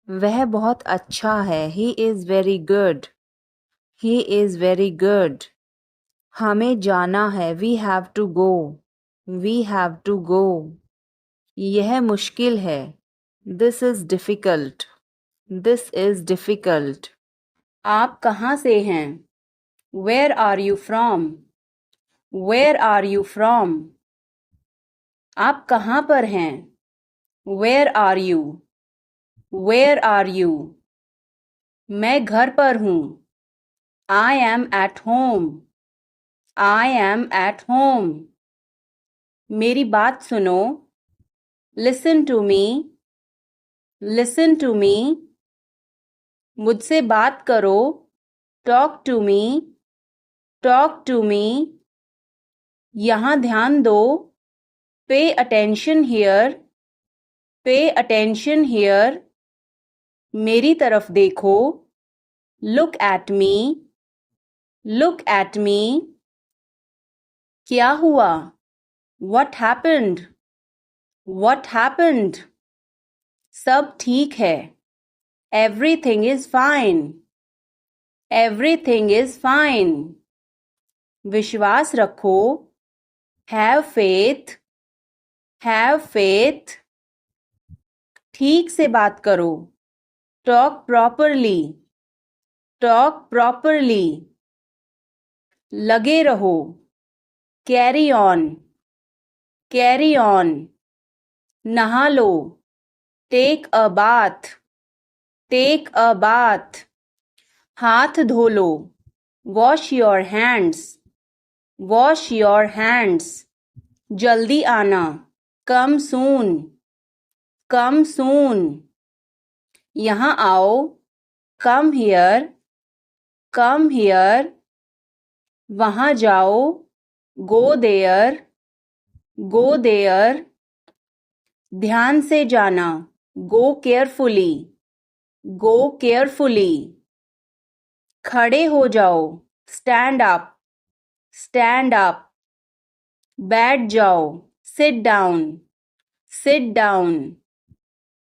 वह बहुत अच्छा है. He is very good. He is very good. हमें जाना है. We have to go. We have to go. यह मुश्किल है. This is difficult. This is difficult. आप कहाँ से हैं? Where are you from? Where are you from? आप कहाँ पर हैं? Where are you? Where are you? मैं घर पर हूँ. I am at home. I am at home. मेरी बात सुनो. Listen to me. Listen to me. मुझसे बात करो. Talk to me. Talk to me. यहाँ ध्यान दो. Pay attention here. Pay attention here. मेरी तरफ देखो. Look at me. Look at me. क्या हुआ? What happened? What happened? सब ठीक है. Everything is fine. Everything is fine. विश्वास रखो. Have faith. Have faith. ठीक से बात करो. Talk properly. Talk properly. लगे रहो. Carry on. Carry on. नहा लो. Take a bath. Take a bath. हाथ धो लो. Wash your hands. Wash your hands. जल्दी आना. Come soon. Come soon. यहाँ आओ. Come here. Come here. वहाँ जाओ. Go there. Go there. ध्यान से जाना. Go carefully. Go carefully. खड़े हो जाओ. Stand up. Stand up. बैठ जाओ. Sit down. Sit down.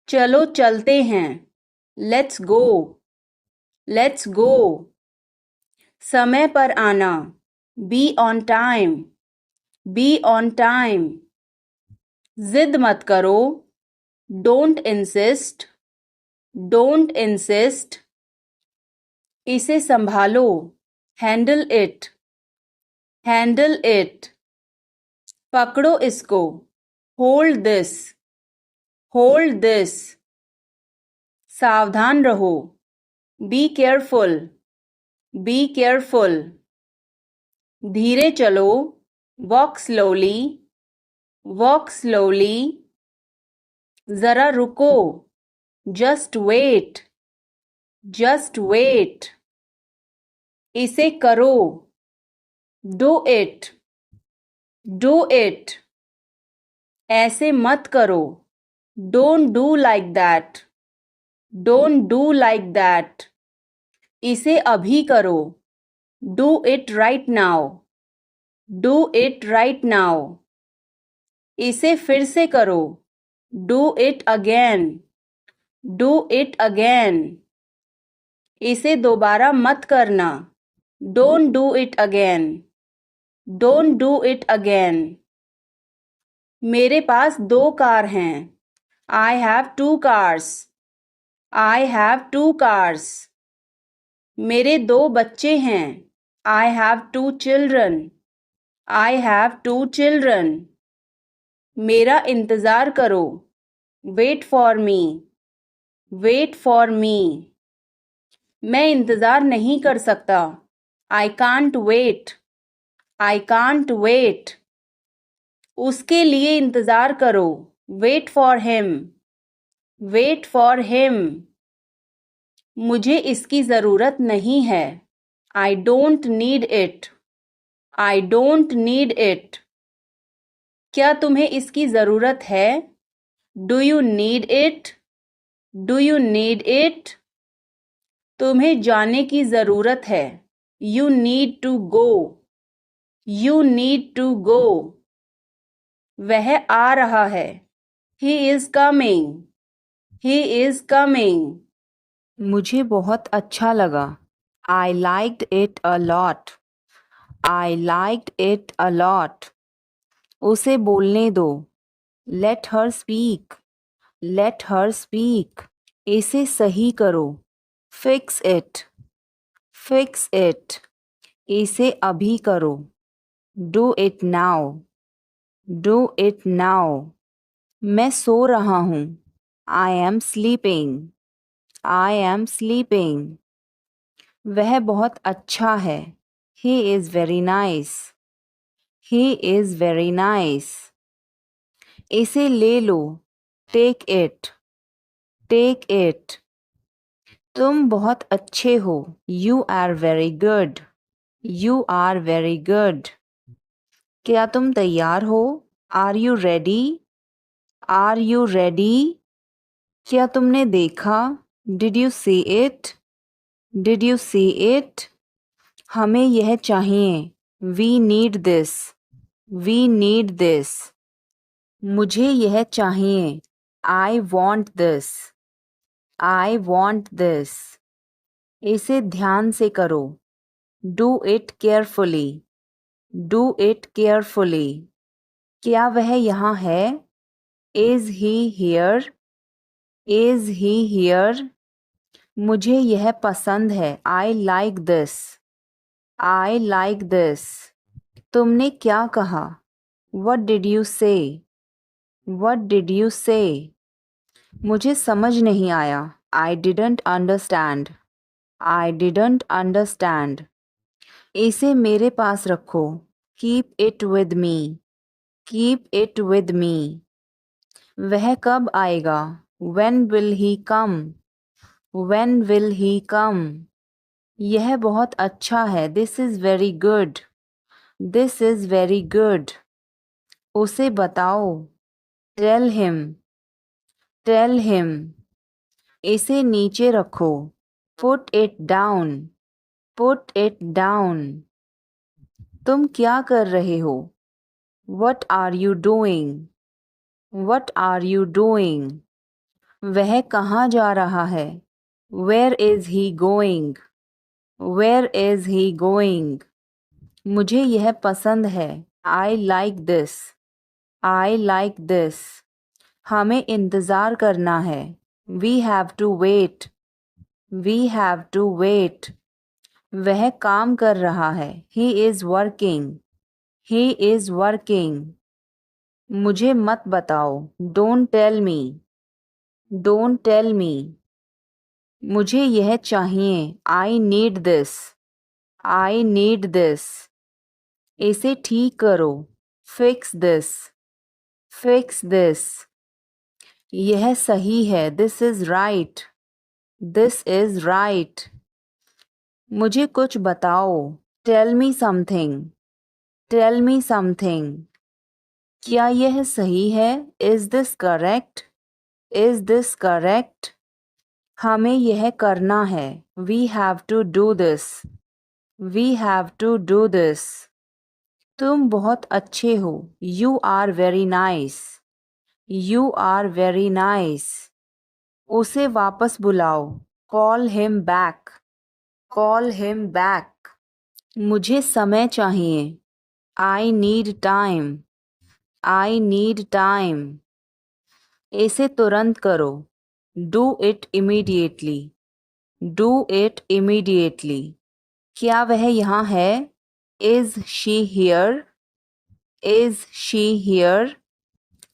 चलो चलते हैं. Let's go. Let's go. समय पर आना. Be on time. Be on time. जिद मत करो. Don't insist. Don't insist. इसे संभालो. Handle it. Handle it. पकड़ो इसको. Hold this. Hold this. सावधान रहो. Be careful. Be careful. धीरे चलो. Walk slowly. Walk slowly. जरा रुको. Just wait. Just wait. इसे करो. Do it. Do it. ऐसे मत करो. Don't do like that. Don't do like that. इसे अभी करो. Do it right now. Do it right now. इसे फिर से करो. Do it again. Do it again. इसे दोबारा मत करना. Don't do it again. Don't do it again. मेरे पास 2 कार हैं. I have 2 cars. I have 2 cars. मेरे 2 बच्चे हैं. I have 2 children. I have 2 children. मेरा इंतज़ार करो. Wait for me. Wait for me. मैं इंतज़ार नहीं कर सकता. I can't wait. I can't wait. उसके लिए इंतज़ार करो. Wait for him. Wait for him. मुझे इसकी ज़रूरत नहीं है. I don't need it. I don't need it. क्या तुम्हें इसकी ज़रूरत है? Do you need it? Do you need it? तुम्हें जाने की ज़रूरत है. You need to go. You need to go. वह आ रहा है. He is coming. He is coming. मुझे बहुत अच्छा लगा. I liked it a lot. I liked it a lot. उसे बोलने दो. Let her speak. Let her speak. इसे सही करो. Fix it. Fix it. इसे अभी करो. Do it now. Do it now. मैं सो रहा हूँ. I am sleeping. I am sleeping. वह बहुत अच्छा है. He is very nice. He is very nice. इसे ले लो. Take it. Take it. तुम बहुत अच्छे हो. You are very good. You are very good. क्या तुम तैयार हो? Are you ready? Are you ready? क्या तुमने देखा? Did you see it? Did you see it? हमें यह चाहिए. We need this. We need this. मुझे यह चाहिए. I want this. I want this. इसे ध्यान से करो. Do it carefully. Do it carefully. क्या वह यहाँ है? Is he here? Is he here? मुझे यह पसंद है. I like this. I like this. तुमने क्या कहा? What did you say? What did you say? मुझे समझ नहीं आया. I didn't understand. I didn't understand. इसे मेरे पास रखो. Keep it with me. Keep it with me. वह कब आएगा? When will he come? When will he come? यह बहुत अच्छा है. This is very good. This is very good. उसे बताओ. Tell him. Tell him. इसे नीचे रखो. Put it down. Put it down. तुम क्या कर रहे हो? What are you doing? What are you doing? वह कहाँ जा रहा है? Where is he going? Where is he going? मुझे यह पसंद है. I like this. I like this. हमें इंतज़ार करना है. We have to wait. We have to wait. वह काम कर रहा है. He is working. He is working. मुझे मत बताओ. Don't tell me. Don't tell me. मुझे यह चाहिए. I need this. I need this. इसे ठीक करो. Fix this. Fix this. यह सही है. This is right. This is right. मुझे कुछ बताओ. Tell me something. Tell me something. क्या यह सही है? Is this correct? Is this correct? हमें यह करना है. We have to do this. We have to do this. तुम बहुत अच्छे हो. You are very nice. You are very nice. उसे वापस बुलाओ. Call him back. Call him back. मुझे समय चाहिए. I need time. I need time. इसे तुरंत करो. Do it immediately. Do it immediately. क्या वह यहाँ है? Is she here? Is she here?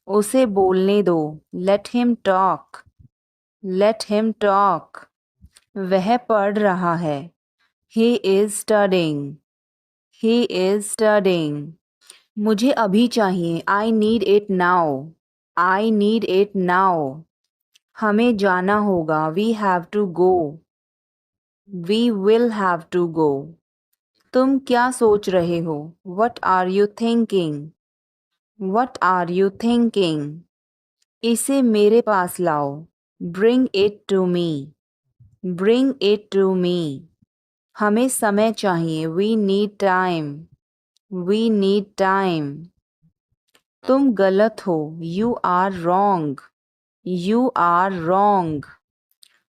उसे बोलने दो. Let him talk. Let him talk. वह पढ़ रहा है. He is studying. He is studying. मुझे अभी चाहिए. I need it now. I need it now. हमें जाना होगा. We have to go. We will have to go. तुम क्या सोच रहे हो? What are you thinking? What are you thinking? इसे मेरे पास लाओ. Bring it to me. Bring it to me. हमें समय चाहिए. We need time. We need time. तुम गलत हो. You are wrong. You are wrong.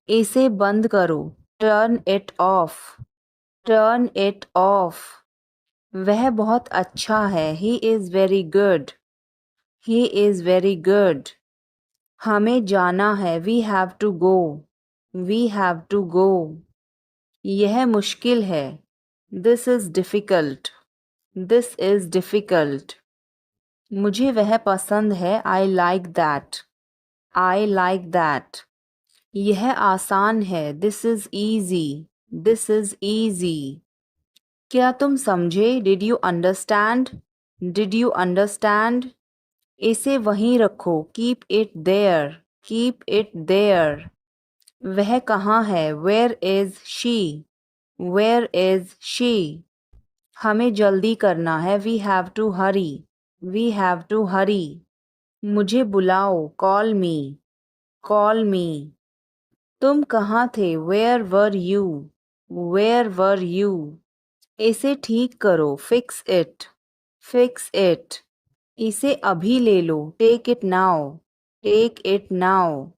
इसे बंद करो। Turn it off. Turn it off. वह बहुत अच्छा है। He is very good. He is very good. हमें जाना है। We have to go. We have to go. यह मुश्किल है। This is difficult. This is difficult. मुझे वह पसंद है। I like that. I like that. यह आसान है। This is easy. This is easy. क्या तुम समझे? Did you understand? Did you understand? इसे वहीं रखो। Keep it there. Keep it there. वह कहाँ है? Where is she? Where is she? हमें जल्दी करना है। We have to hurry. We have to hurry. मुझे बुलाओ। Call me. Call me. तुम कहाँ थे? Where were you? Where were you? इसे ठीक करो। Fix it. Fix it. इसे अभी ले लो। Take it now. Take it now.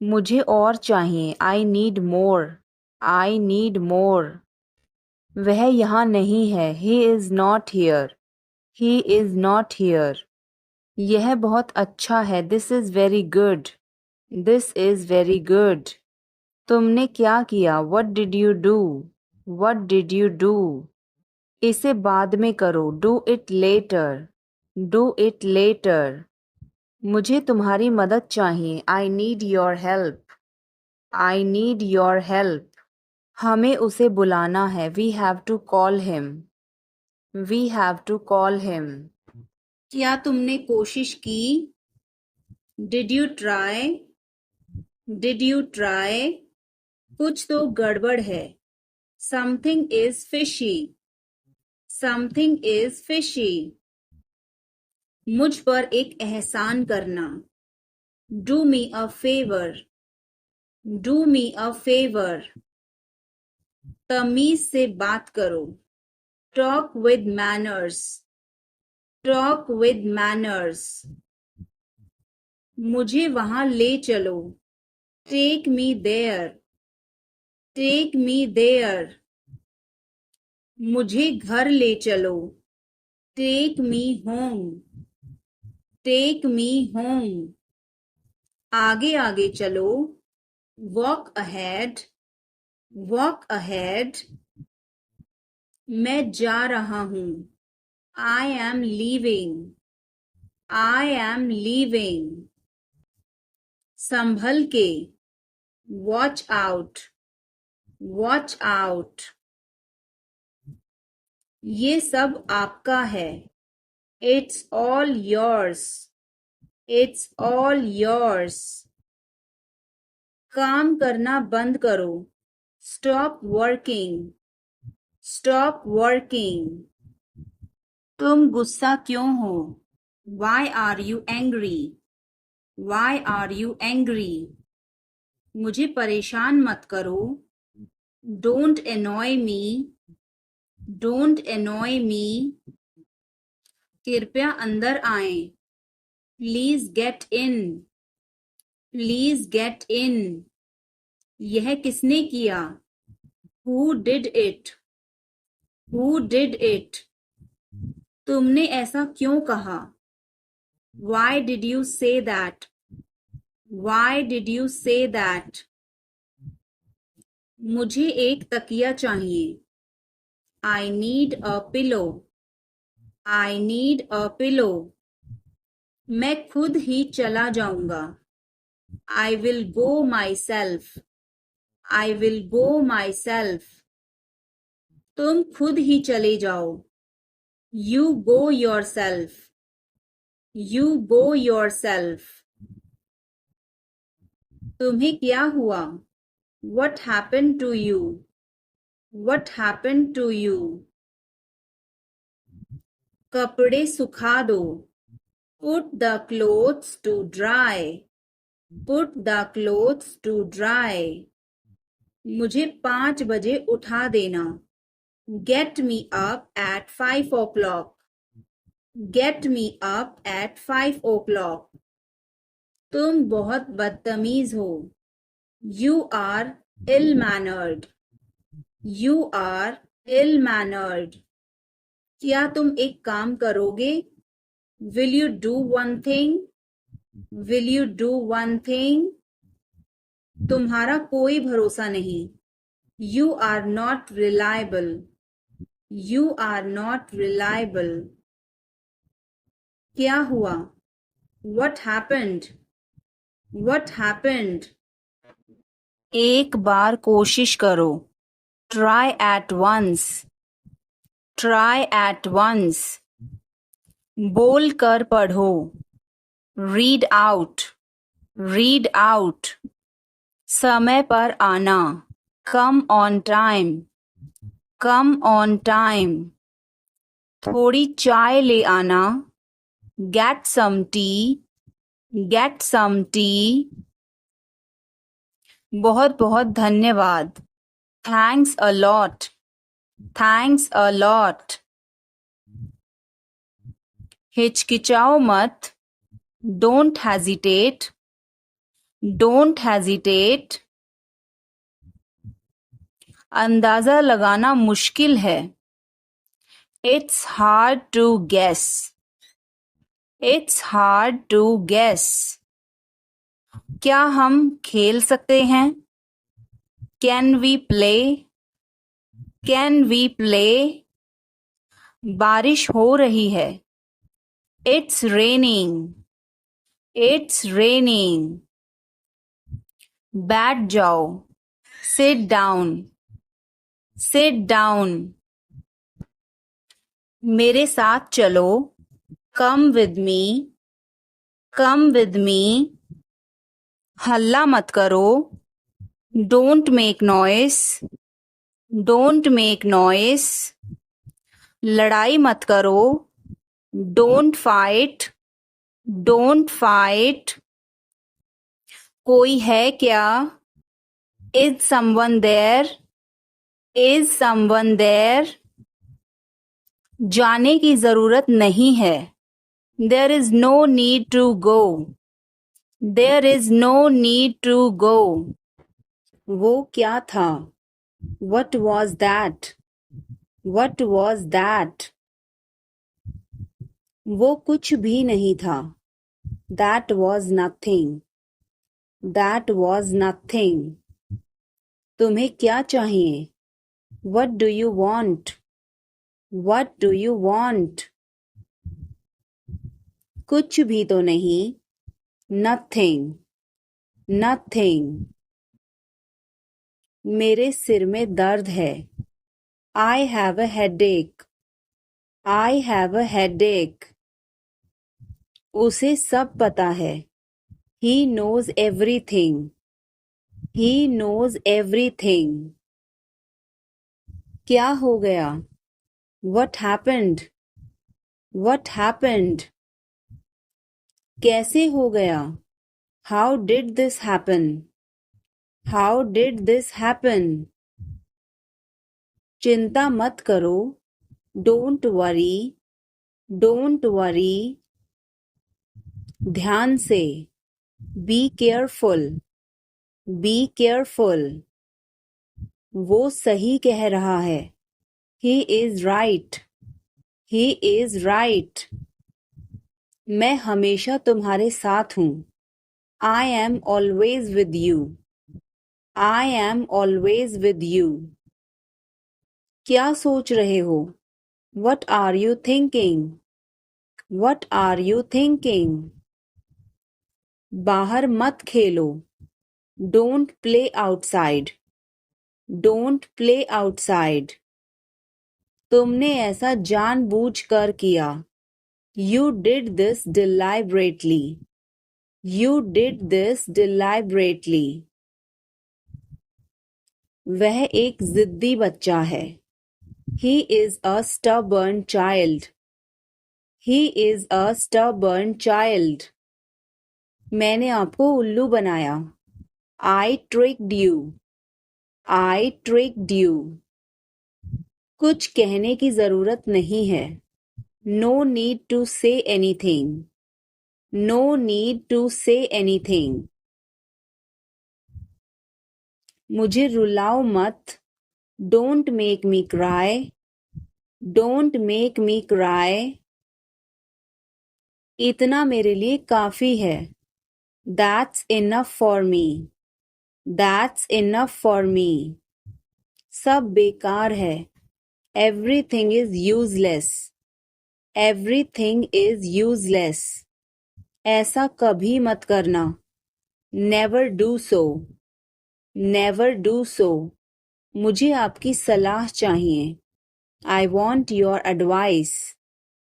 मुझे और चाहिए। I need more. I need मोर। वह यहाँ नहीं है। He is not here. He is not here. यह बहुत अच्छा है। This is very good. This is very good. तुमने क्या किया? What did you do? What did you do? इसे बाद में करो। Do it later. Do it later. मुझे तुम्हारी मदद चाहिए। I need your help. I need your help. हमें उसे बुलाना है। We have to call him. We have to call him. क्या तुमने कोशिश की? Did you try? Did you try? कुछ तो गड़बड़ है। Something is fishy. Something is fishy. मुझ पर एक एहसान करना। Do me a favour. Do me a favour. तमीज से बात करो। Talk with manners. Talk with manners. मुझे वहां ले चलो। Take me there. Take me there. मुझे घर ले चलो। Take me home. Take me home. आगे आगे चलो। Walk ahead. Walk ahead. मैं जा रहा हूँ। I am leaving. I am leaving. संभल के। Watch out. Watch out. ये सब आपका है। It's all yours. It's all yours. काम करना बंद करो। Stop working. Stop working. तुम गुस्सा क्यों हो? Why are you angry? Why are you angry? मुझे परेशान मत करो। Don't annoy me. Don't annoy me. कृपया अंदर आए। Please get in. Please get in. यह किसने किया? Who did it? Who did it? तुमने ऐसा क्यों कहा? Why did you say that? Why did you say that? मुझे एक तकिया चाहिए। I need a pillow. I need a pillow. मैं खुद ही चला जाऊंगा। I will go myself. I will go myself. तुम खुद ही चले जाओ। You go yourself. You go yourself. तुम्हें क्या हुआ? What happen to you? What happen to you? कपड़े सुखा दो। Put the clothes to dry. Put the clothes to dry. मुझे 5 बजे उठा देना। Get me up at 5 o'clock। Get me up at 5 o'clock। तुम बहुत बदतमीज हो। You are ill-mannered. You are ill-mannered. क्या तुम एक काम करोगे? Will you do one thing? Will you do one thing? तुम्हारा कोई भरोसा नहीं. You are not reliable. You are not reliable. क्या हुआ? What happened? What happened? एक बार कोशिश करो. Try at once. Try at once. बोल कर पढ़ो. Read out. Read out. समय पर आना. Come on time. Come on time. थोड़ी चाय ले आना. Get some tea. Get some tea. बहुत बहुत धन्यवाद. Thanks a lot. Thanks a lot. हिचकिचाओ मत. Don't hesitate. Don't hesitate. अंदाजा लगाना मुश्किल है. It's hard to guess. It's hard to guess. क्या हम खेल सकते हैं? Can we play? Can we play? बारिश हो रही है. It's raining. It's raining. बैठ जाओ. Sit down. Sit down. मेरे साथ चलो. Come with me. Come with me. हल्ला मत करो. Don't make noise. Don't make noise. लड़ाई मत करो. Don't fight. Don't fight. कोई है क्या? Is someone there? Is someone there? जाने की जरूरत नहीं है. There is no need to go. There is no need to go. वो क्या था? What was that? What was that? वो कुछ भी नहीं था. That was nothing. That was nothing. तुम्हें क्या चाहिए? What do you want? What do you want? कुछ भी तो नहीं. Nothing. Nothing. मेरे सिर में दर्द है. I have a headache. I have a headache. उसे सब पता है. He knows everything. He knows everything. क्या हो गया? What happened? What happened? कैसे हो गया? How did this happen? How did this happen? चिंता मत करो. Don't worry. Don't worry. ध्यान से. Be careful. Be careful. वो सही कह रहा है. He is right. He is right. मैं हमेशा तुम्हारे साथ हूँ. I am always with you. I am always with you. क्या सोच रहे हो? What are you thinking? What are you thinking? बाहर मत खेलो. Don't play outside. Don't play outside. तुमने ऐसा जानबूझकर किया. You did this deliberately. You did this deliberately. वह एक जिद्दी बच्चा है. He is a stubborn child. He is a stubborn child. मैंने आपको उल्लू बनाया. I tricked you. I tricked you. कुछ कहने की जरूरत नहीं है. No need to say anything. No need to say anything. मुझे रुलाओ मत। Don't make me cry. Don't make me cry. इतना मेरे लिए काफी है। That's enough for me. That's enough for me. सब बेकार है। Everything is useless. Everything is useless. ऐसा कभी मत करना। Never do so. Never do so. मुझे आपकी सलाह चाहिए। I want your advice.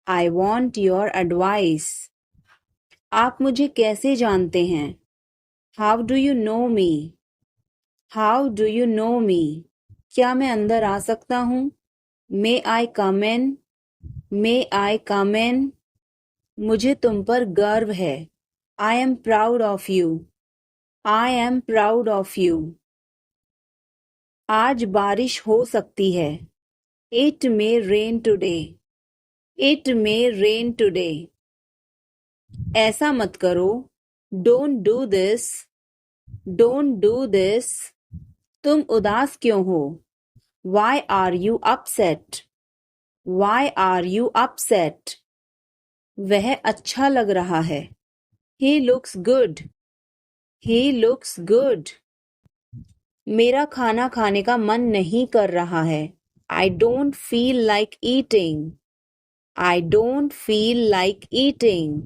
I want your advice. आप मुझे कैसे जानते हैं? How do you know me? How do you know मी? क्या मैं अंदर आ सकता हूँ? मे आई कम इन? मे आई कम इन? मुझे तुम पर गर्व है। I am proud of you. I am proud of you. आज बारिश हो सकती है। It may rain today. It may rain today. ऐसा मत करो। Don't do this. Don't do this. तुम उदास क्यों हो? Why are you upset? Why are you upset? वह अच्छा लग रहा है। He looks good. He looks good. मेरा खाना खाने का मन नहीं कर रहा है। I don't feel like eating. I don't feel like eating.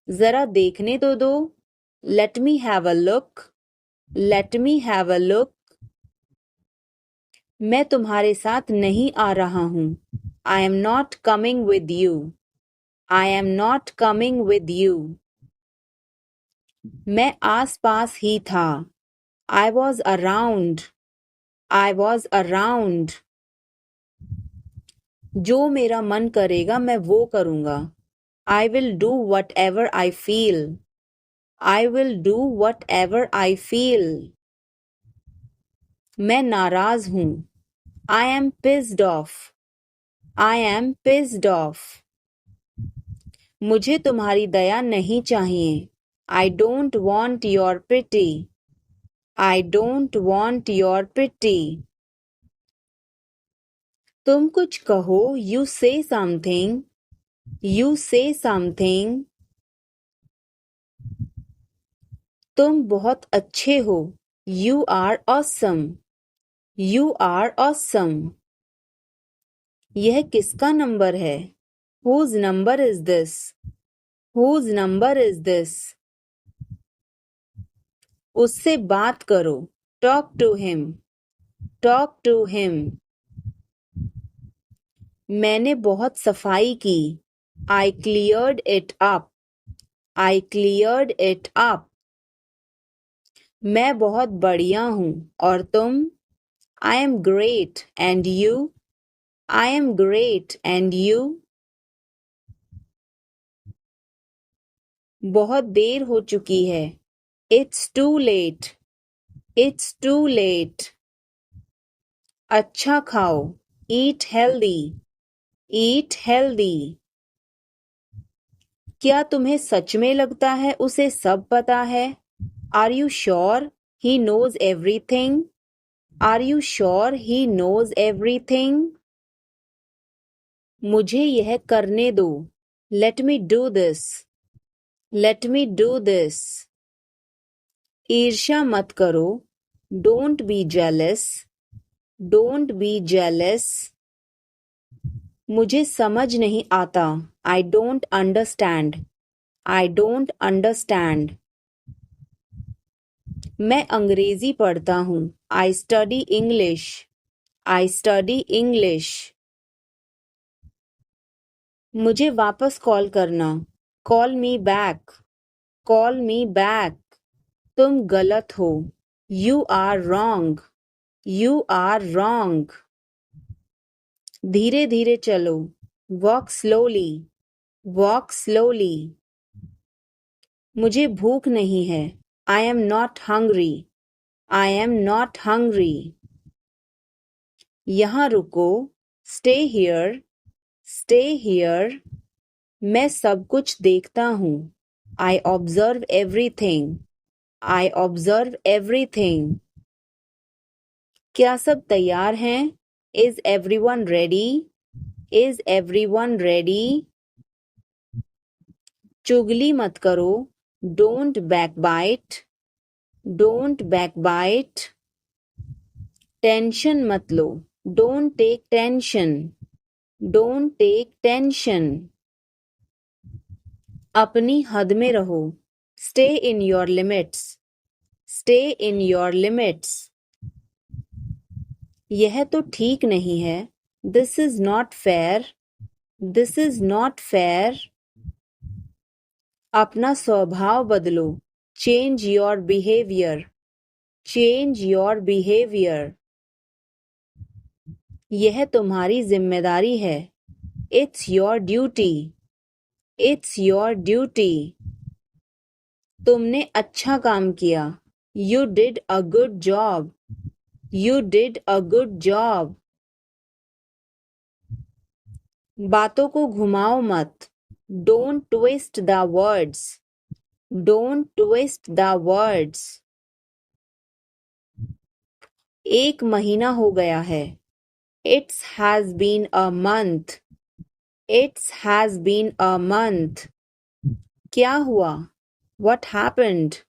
जरा देखने तो दो। Let me have a look. Let me have a look. मैं तुम्हारे साथ नहीं आ रहा हूँ। I am not coming with you. I am not coming with you. मैं आस पास ही था। I was around. I was around. जो मेरा मन करेगा मैं वो करूँगा। I will do what ever I feel. I will do what ever I feel. मैं नाराज हूँ। I am pissed off. I am pissed off. मुझे तुम्हारी दया नहीं चाहिए। I don't want your pity. I don't want your pity. तुम कुछ कहो। यू से समथिंग। यू से समथिंग। तुम बहुत अच्छे हो। You are awesome. You are awesome. यह किसका नंबर है? Whose number is this? Whose number is this? उससे बात करो। Talk to him. Talk to him. मैंने बहुत सफाई की। I cleared it up. I cleared it up. मैं बहुत बढ़िया हूँ और तुम? I am great and you? I am great and you? बहुत देर हो चुकी है। It's too late. It's too late. अच्छा खाओ। Eat healthy. Eat healthy. क्या तुम्हें सच में लगता है उसे सब पता है? Are you sure he knows everything? Are you sure he knows everything? मुझे यह करने दो। Let me do this. Let me do this. ईर्ष्या मत करो। Don't be jealous. Don't be jealous. मुझे समझ नहीं आता। I don't understand. I don't understand. मैं अंग्रेजी पढ़ता हूँ। I study English. I study English. मुझे वापस कॉल करना। Call me back. Call me back. तुम गलत हो। You are wrong. You are wrong. धीरे धीरे चलो। Walk slowly. Walk slowly. मुझे भूख नहीं है। I am not hungry. I am not hungry. यहाँ रुको। Stay here. Stay here. मैं सब कुछ देखता हूँ। I observe everything. I observe everything. क्या सब तैयार हैं? Is everyone ready? Is everyone ready? चुगली मत करो. Don't backbite. Don't backbite. Tension मत लो. Don't take tension. Don't take tension. अपनी हद में रहो. Stay in your limits. Stay in your limits. यह तो ठीक नहीं है. This is not fair. This is not fair. अपना स्वभाव बदलो. Change your behavior. Change your behavior. यह तुम्हारी जिम्मेदारी है. It's your duty. It's your duty. तुमने अच्छा काम किया. You did a good job. You did a good job. बातों को घुमाओ मत. Don't twist the words. Don't twist the words. एक महीना हो गया है. It has been a month. It has been a month. क्या हुआ? What happened?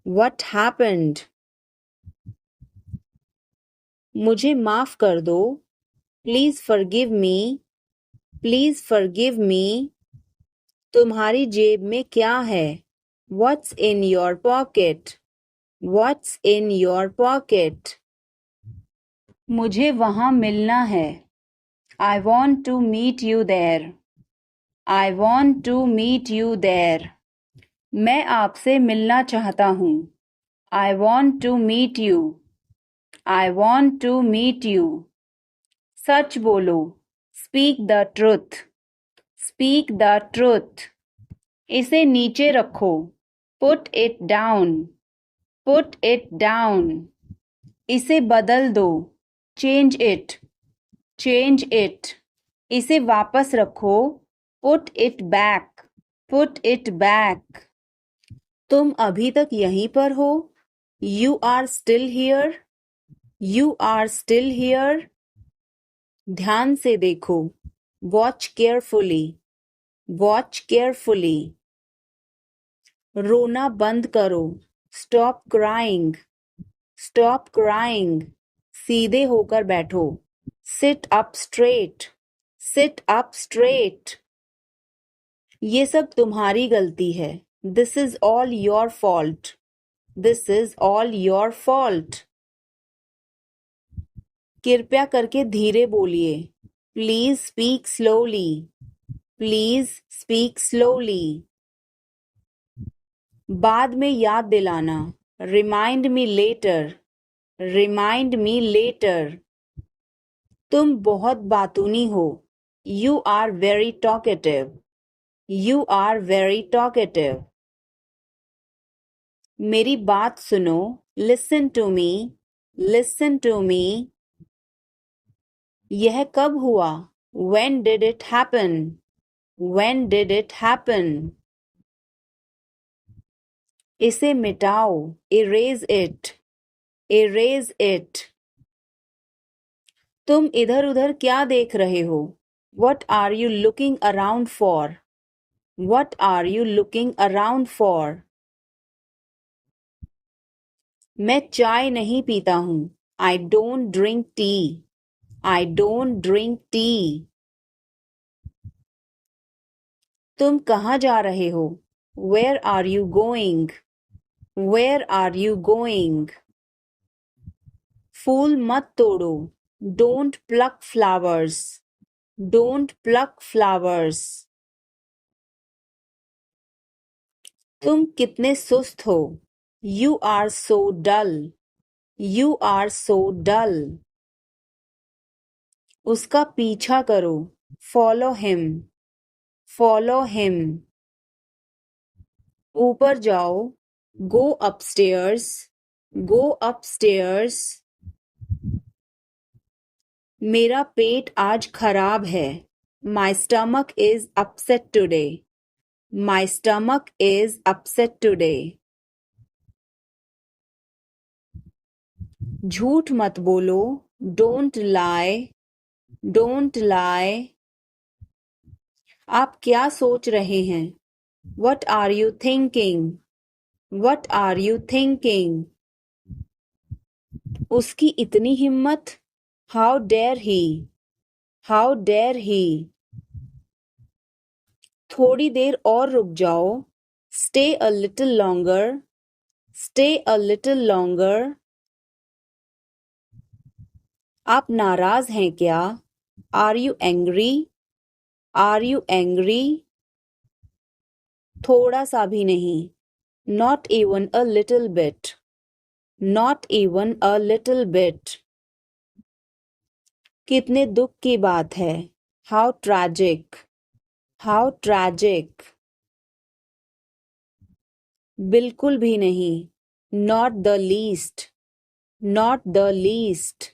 What happened? मुझे माफ कर दो. Please forgive me. Please forgive me. तुम्हारी जेब में क्या है? What's in your pocket? What's in your pocket? मुझे वहाँ मिलना है. I want to meet you there. I want to meet you there. मैं आपसे मिलना चाहता हूँ. I want to meet you. I want to meet you. सच बोलो. Speak the truth. Speak the truth. इसे नीचे रखो. Put it down. Put it down. इसे बदल दो. Change it. Change it. इसे वापस रखो. Put it back. Put it back. तुम अभी तक यहीं पर हो. You are still here. You are still here. ध्यान से देखो. Watch carefully. Watch carefully. रोना बंद करो. Stop crying. Stop crying. सीधे होकर बैठो. Sit up straight. Sit up straight. ये सब तुम्हारी गलती है. This is all your fault. This is all your fault. कृपया करके धीरे बोलिए. Please speak slowly. Please speak slowly. बाद में याद दिलाना. Remind me later. Remind me later. तुम बहुत बातूनी हो. You are very talkative. You are very talkative. मेरी बात सुनो. Listen to me. Listen to me. यह कब हुआ? When did it happen? When did it happen? इसे मिटाओ. Erase it. Erase it. तुम इधर उधर क्या देख रहे हो? What are you looking around for? What are you looking around for? मैं चाय नहीं पीता हूँ. I don't drink tea. I don't drink tea. तुम कहाँ जा रहे हो? Where are you going? Where are you going? फूल मत तोड़ो. Don't pluck flowers. Don't pluck flowers. तुम कितने सुस्त हो. You are so dull. You are so dull. उसका पीछा करो. Follow him. Follow him. ऊपर जाओ. Go upstairs. Go upstairs. मेरा पेट आज खराब है. My stomach is upset today. My stomach is upset today. झूठ मत बोलो, डोंट लाई, डोंट लाई। आप क्या सोच रहे हैं? What are you thinking? What are you thinking? उसकी इतनी हिम्मत? How dare he? How dare he? थोड़ी देर और रुक जाओ, stay a little longer, stay a little longer। आप नाराज हैं क्या? Are you angry? Are you angry? थोड़ा सा भी नहीं, not even a little bit, not even a little bit। कितने दुख की बात है, how tragic, how tragic। बिल्कुल भी नहीं, not the least, not the least।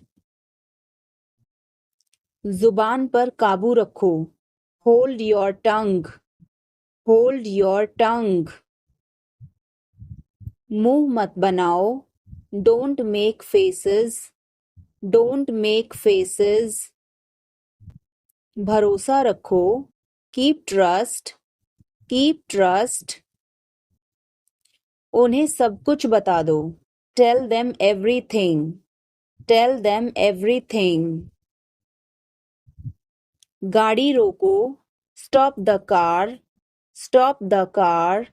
जुबान पर काबू रखो, hold your tongue, hold your tongue। मुंह मत बनाओ, don't make faces, don't make faces। भरोसा रखो, keep trust, keep trust। उन्हें सब कुछ बता दो, tell them everything, tell them everything। गाड़ी रोको, stop the car, stop the car।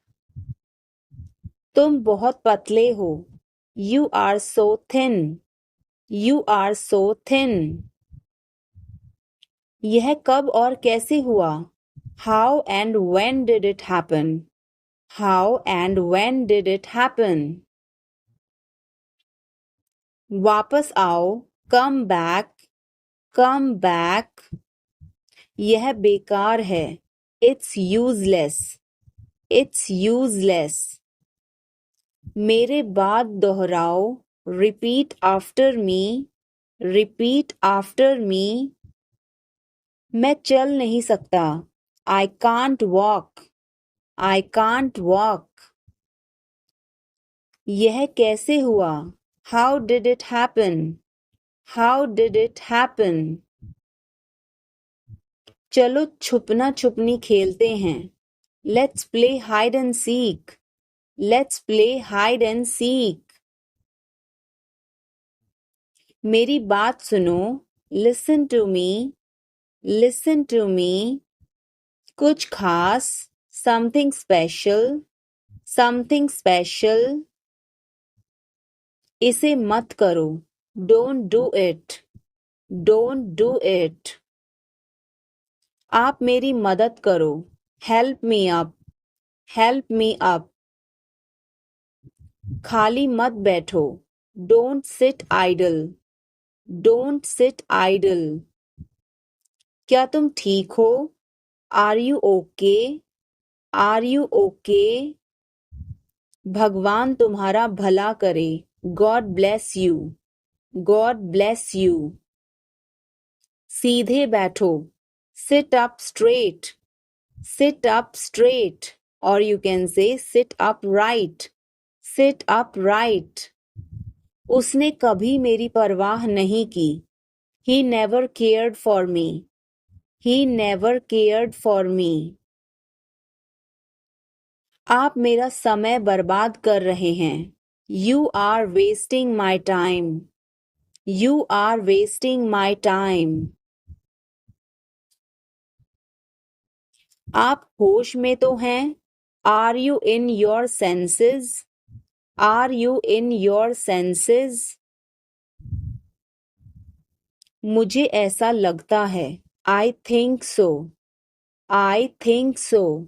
तुम बहुत पतले हो, you are so thin, you are so thin। यह कब और कैसे हुआ, how and when did it happen, how and when did it happen। वापस आओ, come back, come back। यह बेकार है, it's useless, it's useless। मेरे बाद दोहराओ, repeat after me, repeat after me। मैं चल नहीं सकता, I can't walk, I can't walk। यह कैसे हुआ, how did it happen, how did it happen। चलो छुपना छुपनी खेलते हैं, let's play hide and seek, let's play hide and seek। मेरी बात सुनो, listen to me, listen to me। कुछ खास, something special, something special। इसे मत करो, don't do it, don't do it। आप मेरी मदद करो, help me up, help me up। खाली मत बैठो, don't sit idle, don't sit idle। क्या तुम ठीक हो, are you okay, are you okay। भगवान तुम्हारा भला करे, God bless you, God bless you। सीधे बैठो, sit up straight, sit up straight। or you can say sit upright, sit upright। उसने कभी मेरी परवाह नहीं की, he never cared for me, he never cared for me। आप मेरा समय बर्बाद कर रहे हैं, you are wasting my time, you are wasting my time। आप होश में तो हैं, are you in your senses, are you in your senses। मुझे ऐसा लगता है, I think so, I think so।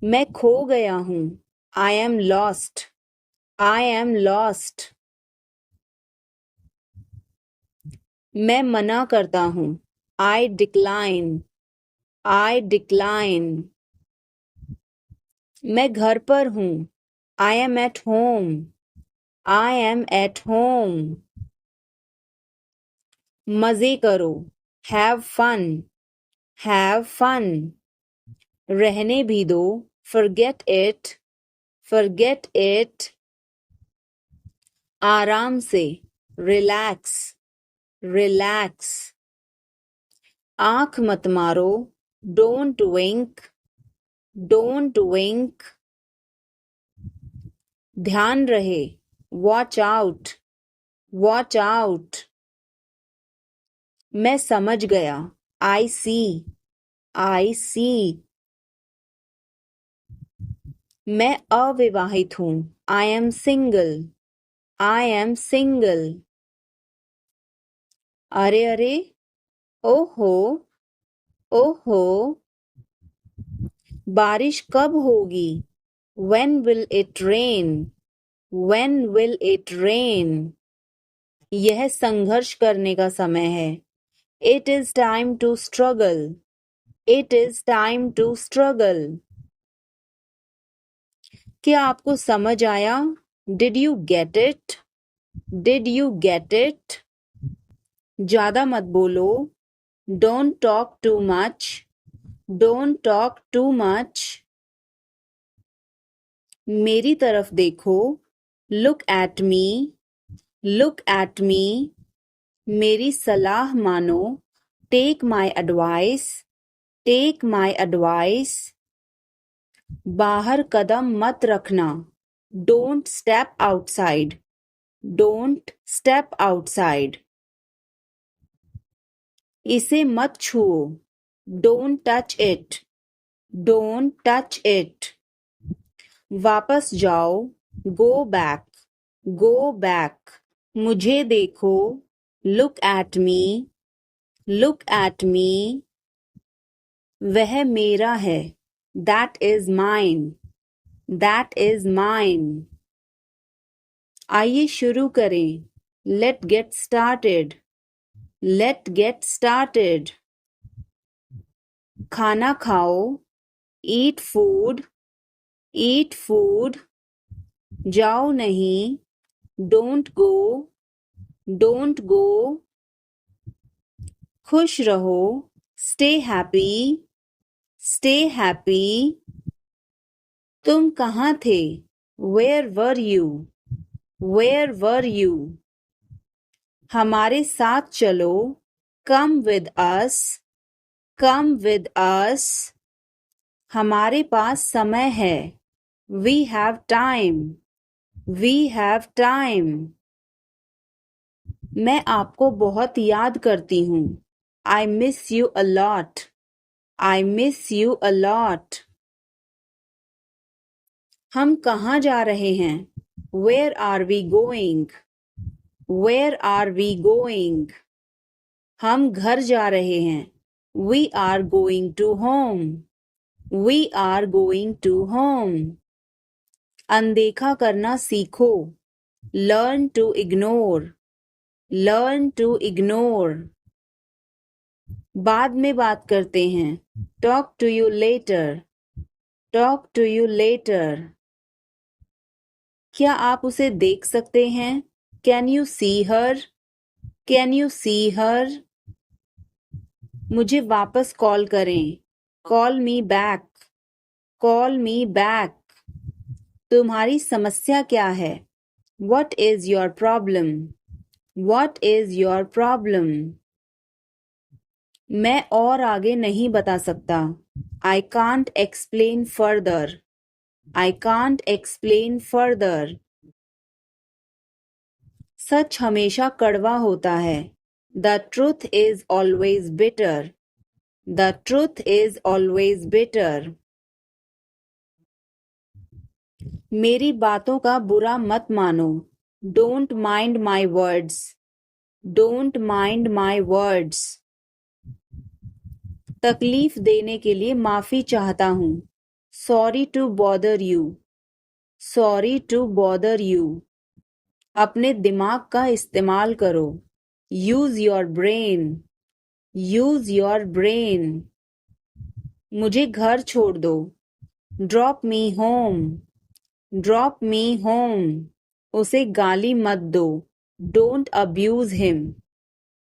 मैं खो गया हूँ, I am lost, I am lost। मैं मना करता हूँ, I decline, I decline। मैं घर पर हूँ, I am at home, I am at home। मजे करो, have fun, have fun। रहने भी दो, forget it, forget it। आराम से, रिलैक्स, रिलैक्स। आंख मत मारो, डोंट विंक, डोंट विंक। ध्यान रहे, वॉच आउट, वॉच आउट। मैं समझ गया, आई सी, आई सी। मैं अविवाहित हूँ, I am single, I am single. अरे अरे, ओहो, ओहो। बारिश कब होगी? When will it rain? When will it rain? यह संघर्ष करने का समय है। It is time to struggle. It is time to struggle. क्या आपको समझ आया? Did you get it? Did you get it? ज्यादा मत बोलो। Don't talk too much. Don't talk too much. मेरी तरफ देखो। Look at me. Look at me. मेरी सलाह मानो। Take my advice. Take my advice. बाहर कदम मत रखना। Don't step outside. Don't step outside. इसे मत छुओ। Don't touch it. Don't touch it. वापस जाओ। Go back. Go back. मुझे देखो। Look at me. Look at me. वह मेरा है। That is mine. That is mine. आइए शुरू करें। Let's get started. Let's get started. खाना खाओ। Eat food. Eat food. जाओ नहीं। Don't go. Don't go. खुश रहो। Stay happy. Stay happy. तुम कहाँ थे? Where were you? Where were you? हमारे साथ चलो। Come with us. Come with us. हमारे पास समय है। We have time. We have time. मैं आपको बहुत याद करती हूँ। I miss you a lot. I miss you a lot. हम कहाँ जा रहे हैं? Where are we going? Where are we going? हम घर जा रहे हैं। We are going to home. We are going to home. अनदेखा करना सीखो। Learn to ignore. Learn to ignore. बाद में बात करते हैं। Talk to you later. Talk to you later. क्या आप उसे देख सकते हैं? Can you see her? Can you see her? मुझे वापस कॉल करें। Call me back. Call me back. तुम्हारी समस्या क्या है? What is your problem? What is your problem? मैं और आगे नहीं बता सकता। I can't explain further. I can't explain further. सच हमेशा कड़वा होता है। The truth is always bitter. The truth is always bitter. मेरी बातों का बुरा मत मानो। Don't mind my words. Don't mind my words. तकलीफ देने के लिए माफी चाहता हूँ। Sorry to bother you. Sorry to bother you. अपने दिमाग का इस्तेमाल करो। Use your brain. Use your brain. मुझे घर छोड़ दो। Drop me home. Drop me home. उसे गाली मत दो। Don't abuse him.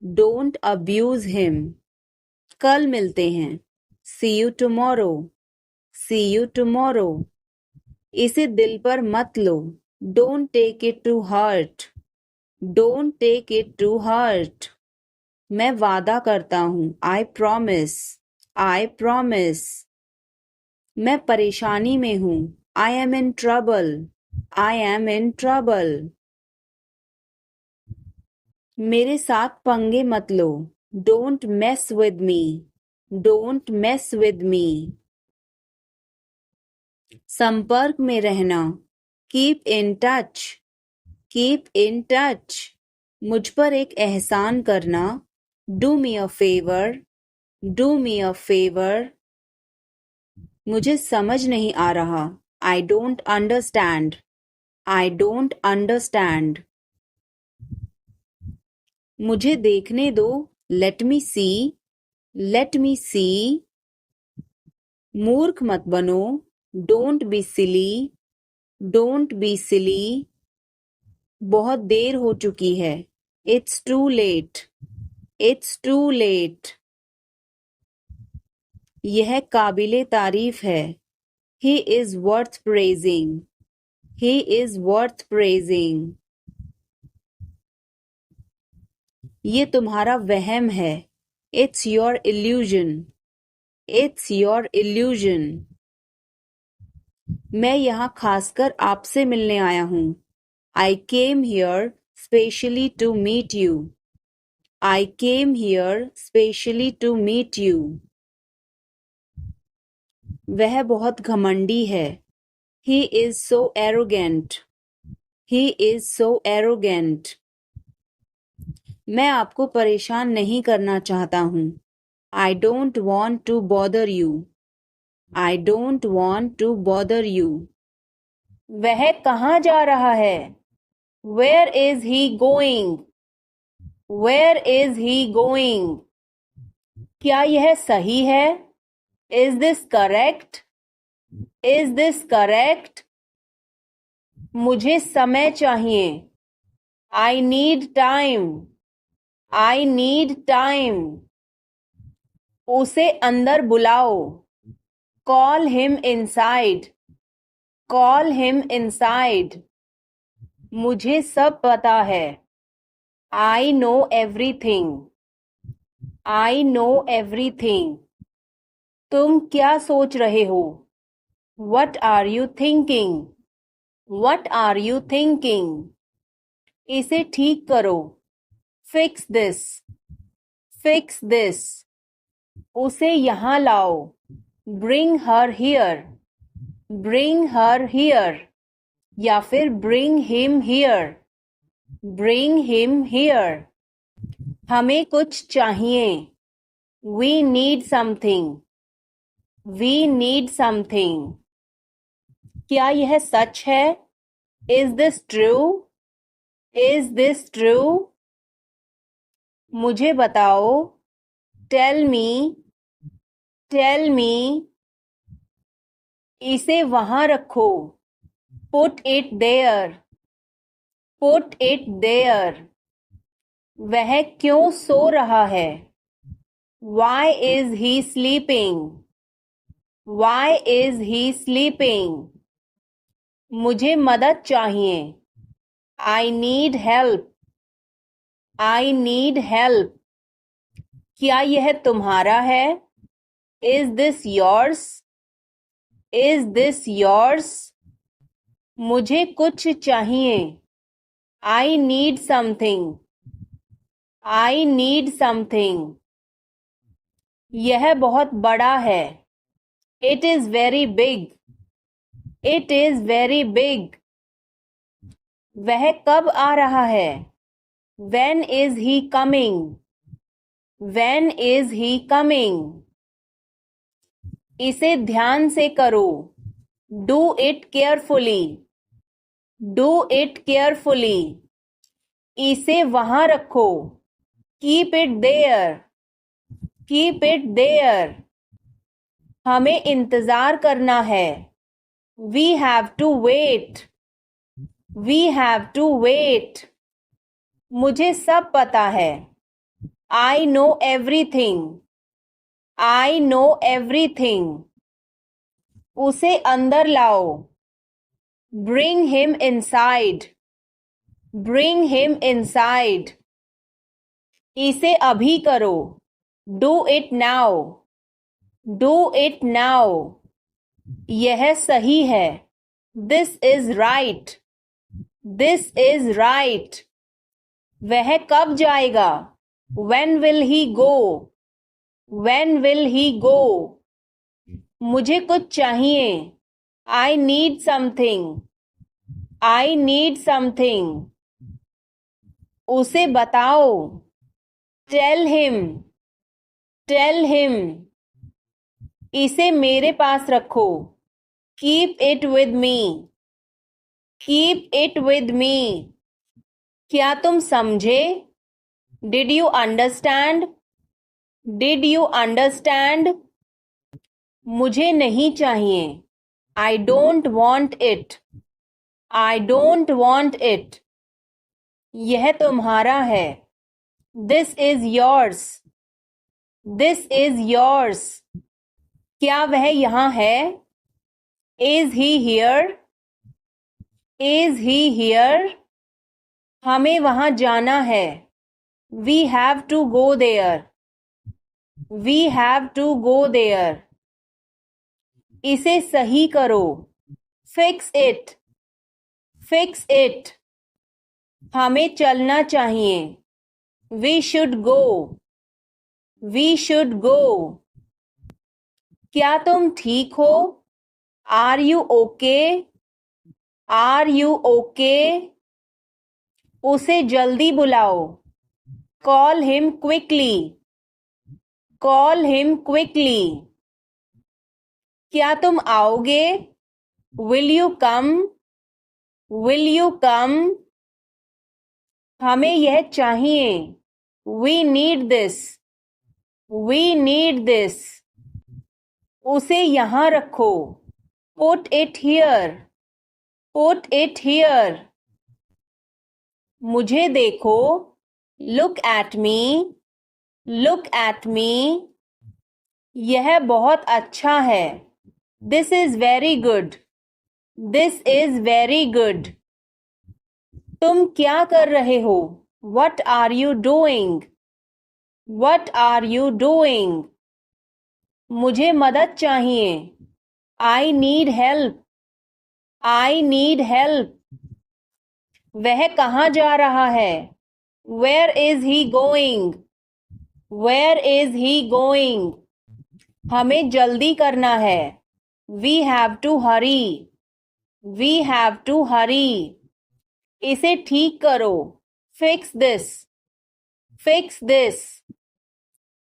Don't abuse him. कल मिलते हैं। See you tomorrow. See you tomorrow. इसे दिल पर मत लो। Don't take it to heart. Don't take it to heart. मैं वादा करता हूँ. I promise. I promise. मैं परेशानी में हूँ. I am in trouble. I am in trouble. मेरे साथ पंगे मत लो. Don't mess with me. Don't mess with me. संपर्क में रहना. Keep in touch. Keep in touch. मुझ पर एक एहसान करना. Do me a favor. Do me a favor. मुझे समझ नहीं आ रहा. I don't understand. I don't understand. मुझे देखने दो. Let me see. Let me see. मूर्ख मत बनो. Don't be silly. Don't be silly. बहुत देर हो चुकी है. It's too late. It's too late. यह काबिले तारीफ है. He is worth praising. He is worth praising. ये तुम्हारा वहम है. It's your illusion. It's your illusion. मैं यहाँ खासकर आपसे मिलने आया हूँ. I came here specially to meet you. I came here specially to meet you. वह बहुत घमंडी है. He is so arrogant. He is so arrogant. मैं आपको परेशान नहीं करना चाहता हूँ. I don't want to bother you. I don't want to bother you. वह कहाँ जा रहा है? Where is he going? Where is he going? क्या यह सही है? Is this correct? Is this correct? मुझे समय चाहिए. I need time. I need time. उसे अंदर बुलाओ. Call him inside. Call him inside. मुझे सब पता है. I know everything. I know everything. तुम क्या सोच रहे हो? What are you thinking? What are you thinking? इसे ठीक करो. Fix this. Fix this. उसे यहाँ लाओ. Bring her here. Bring her here. या फिर bring him here. Bring him here. हमें कुछ चाहिए. We need something. We need something. क्या यह सच है? Is this true? Is this true? मुझे बताओ. Tell me. Tell me. इसे वहाँ रखो. Put it there. Put it there. वह क्यों सो रहा है? Why is he sleeping? Why is he sleeping? मुझे मदद चाहिए. I need help. I need help. क्या यह तुम्हारा है? Is this yours? Is this yours? मुझे कुछ चाहिए. I need something. I need something. यह बहुत बड़ा है. It is very big. It is very big. वह कब आ रहा है? When is he coming? When is he coming? इसे ध्यान से करो. Do it carefully. Do it carefully. इसे वहाँ रखो. Keep it there. Keep it there. हमें इंतजार करना है. We have to wait. We have to wait. मुझे सब पता है. I know everything. I know everything. उसे अंदर लाओ. Bring him inside. Bring him inside. इसे अभी करो. Do it now. Do it now. यह सही है. This is right. This is right. वह कब जाएगा? When will he go? When will he go? मुझे कुछ चाहिए. I need something. I need something. उसे बताओ. Tell him. Tell him. इसे मेरे पास रखो. Keep it with me. Keep it with me. क्या तुम समझे? Did you understand? Did you understand? मुझे नहीं चाहिए. I don't want it. I don't want it. यह तुम्हारा है. This is yours. This is yours. क्या वह यहाँ है? Is he here? Is he here? हमें वहाँ जाना है. We have to go there. We have to go there. इसे सही करो. Fix it. Fix it. हमें चलना चाहिए. We should go. We should go. क्या तुम ठीक हो? Are you okay? Are you okay? उसे जल्दी बुलाओ. Call him quickly. Call him quickly. क्या तुम आओगे? Will you come? Will you come? हमें यह चाहिए. We need this. We need this. उसे यहाँ रखो. Put it here. Put it here. मुझे देखो. Look at me. Look at me. यह बहुत अच्छा है. This is very good. This is very good. तुम क्या कर रहे हो? What are you doing? What are you doing? मुझे मदद चाहिए. I need help. I need help. वह कहाँ जा रहा है? Where is he going? Where is he going? हमें जल्दी करना है. We have to hurry. We have to hurry. इसे ठीक करो. Fix this. Fix this.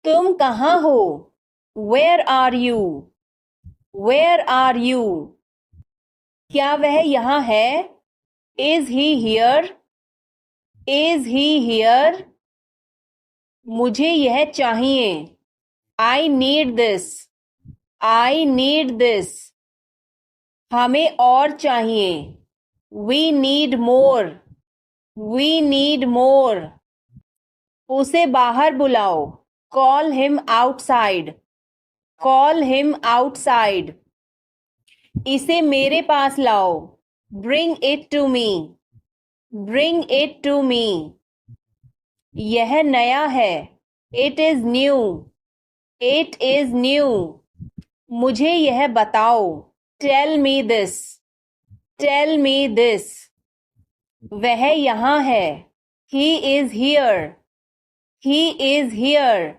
तुम कहाँ हो? Where are you? Where are you? क्या वह यहाँ है? Is he here? Is he here? मुझे यह चाहिए. I need this. I need this. हमें और चाहिए. We need more. We need more. उसे बाहर बुलाओ. Call him outside. Call him outside. इसे मेरे पास लाओ. Bring it to me. Bring it to me. यह नया है. It is new. It is new. मुझे यह बताओ. Tell me this. Tell me this. वह यहाँ है. He is here. He is here.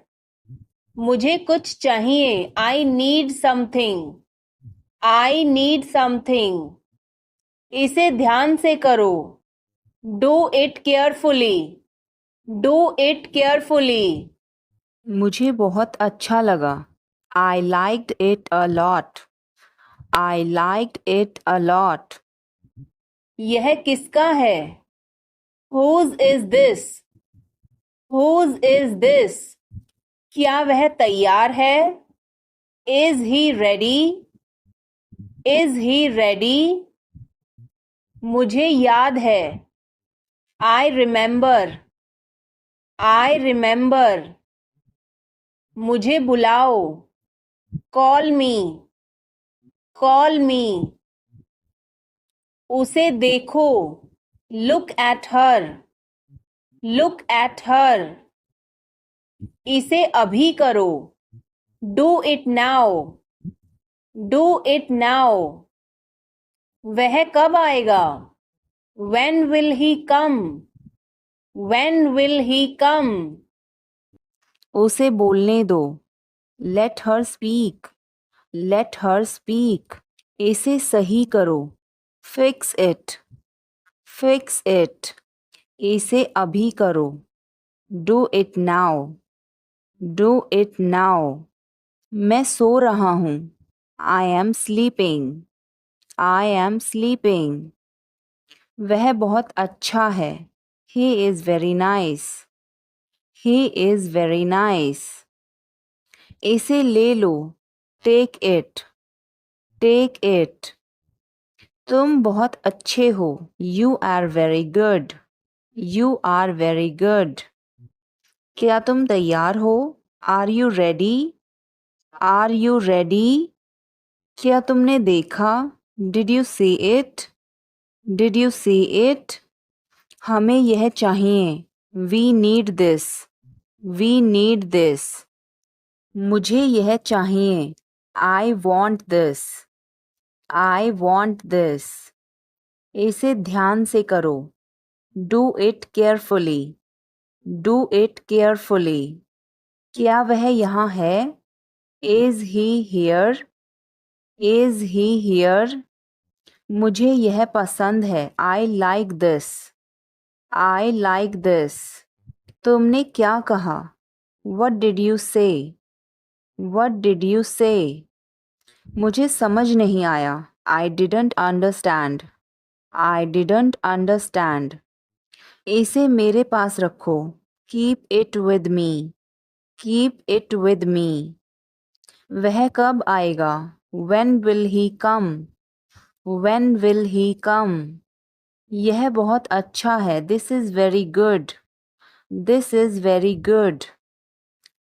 मुझे कुछ चाहिए. I need something. I need something. इसे ध्यान से करो. Do it carefully. Do it carefully. मुझे बहुत अच्छा लगा. I liked it a lot. I liked it a lot. यह किसका है? Whose is this? Whose is this? क्या वह तैयार है? Is he ready? Is he ready? मुझे याद है. I remember. I remember. मुझे बुलाओ. Call me. Call me. उसे देखो. Look at her. Look at her. इसे अभी करो. Do it now. Do it now. वह कब आएगा? When will he come? When will he come? उसे बोलने दो. Let her speak. Let her speak. इसे सही करो. Fix it. Fix it. इसे अभी करो. Do it now. Do it now. मैं सो रहा हूँ. I am sleeping. I am sleeping. वह बहुत अच्छा है. He is very nice. He is very nice. इसे ले लो. Take it. Take it. तुम बहुत अच्छे हो. You are very good. You are very good. क्या तुम तैयार हो? Are you ready? Are you ready? क्या तुमने देखा? Did you see it? Did you see it? हमें यह चाहिए. We need this. We need this. मुझे यह चाहिए. I want this. I want this. इसे ध्यान से करो. Do it carefully. Do it carefully. क्या वह यहाँ है? Is he here? Is he here? मुझे यह पसंद है. I like this. I like this. तुमने क्या कहा? What did you say? What did you say? मुझे समझ नहीं आया. I didn't understand. I didn't understand. इसे मेरे पास रखो. Keep it with me. Keep it with me. वह कब आएगा? When will he come? When will he come? यह बहुत अच्छा है. This is very good. This is very good.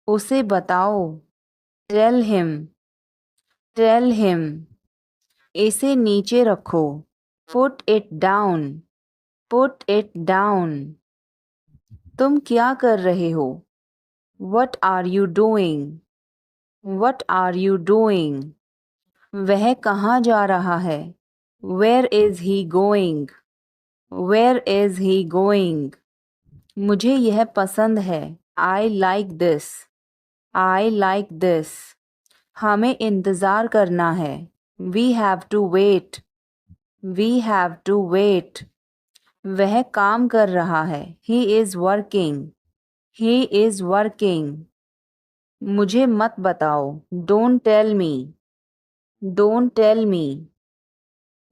उसे बताओ. Tell him. Tell him. इसे नीचे रखो. Put it down. Put it down. तुम क्या कर रहे हो? What are you doing? What are you doing? वह कहाँ जा रहा है? Where is he going? Where is he going? मुझे यह पसंद है. I like this. I like this. हमें इंतज़ार करना है. We have to wait. We have to wait. वह काम कर रहा है. He is working. He is working. मुझे मत बताओ. Don't tell me. Don't tell me.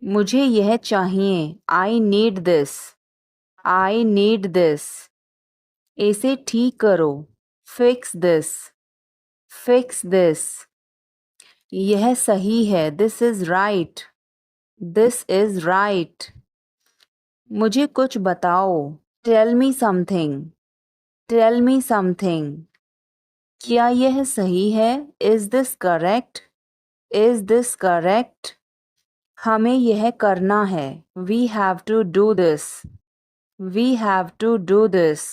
मुझे यह चाहिए. I need this. I need this. इसे ठीक करो. Fix this. Fix this. यह सही है. This is right. This is right. मुझे कुछ बताओ. Tell me something. Tell me something. क्या यह सही है? Is this correct? Is this correct? हमें यह करना है. We have to do this. We have to do this.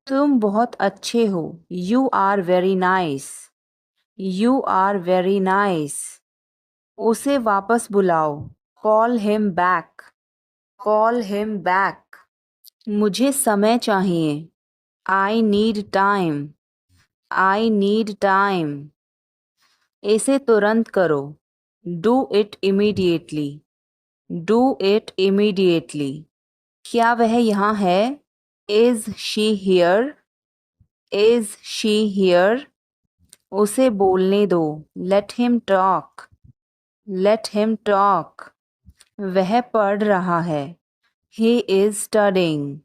तुम बहुत अच्छे हो. You are very nice. You are very nice. उसे वापस बुलाओ. Call him back. Call him back. मुझे समय चाहिए. I need time. I need time. इसे तुरंत करो. Do it immediately. Do it immediately. क्या वह यहाँ है? Is she here? Is she here? उसे बोलने दो. Let him talk. Let him talk. वह पढ़ रहा है. He is studying.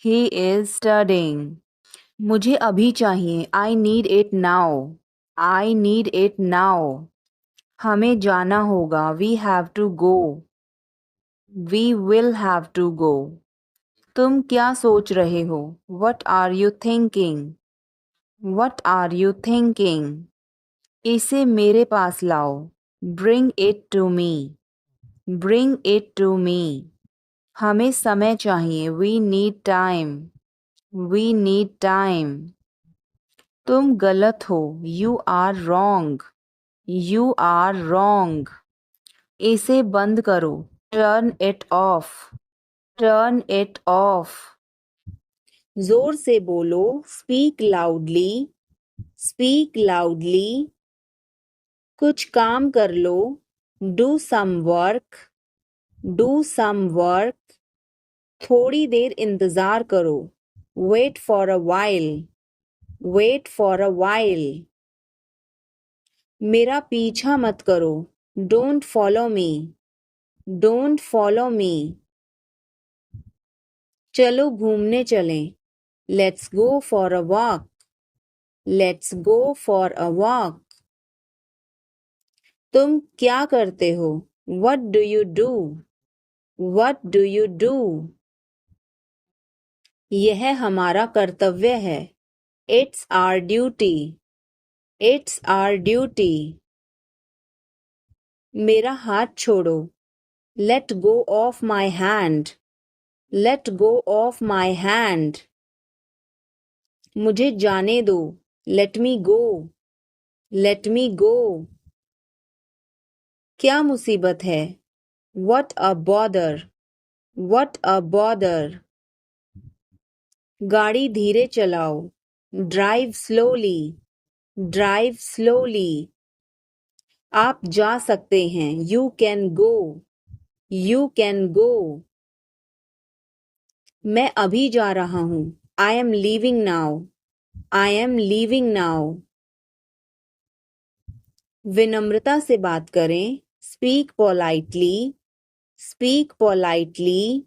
He is studying. मुझे अभी चाहिए. I need it now. I need it now. हमें जाना होगा. We have to go. We will have to go. तुम क्या सोच रहे हो? What are you thinking? What are you thinking? इसे मेरे पास लाओ. Bring it to me. Bring it to me. हमें समय चाहिए। We need time. We need time. तुम गलत हो। You are wrong. You are wrong. इसे बंद करो। Turn it off. Turn it off. जोर से बोलो। Speak loudly. Speak loudly. कुछ काम कर लो। Do some work. Do some work. थोड़ी देर इंतजार करो। Wait for a while. Wait for a while. मेरा पीछा मत करो। Don't follow me. Don't follow me. चलो घूमने चलें। Let's go for a walk. Let's go for a walk. तुम क्या करते हो? What do you do? What do you do? यह हमारा कर्तव्य है। It's our duty. It's our duty. मेरा हाथ छोड़ो। Let go of my hand. Let go of my hand. मुझे जाने दो। Let me go. Let me go. क्या मुसीबत है? What a bother. What a bother. गाड़ी धीरे चलाओ। Drive slowly. Drive slowly. आप जा सकते हैं। You can go. You can go. मैं अभी जा रहा हूँ। I am leaving now. I am leaving now. विनम्रता से बात करें। Speak politely. Speak politely.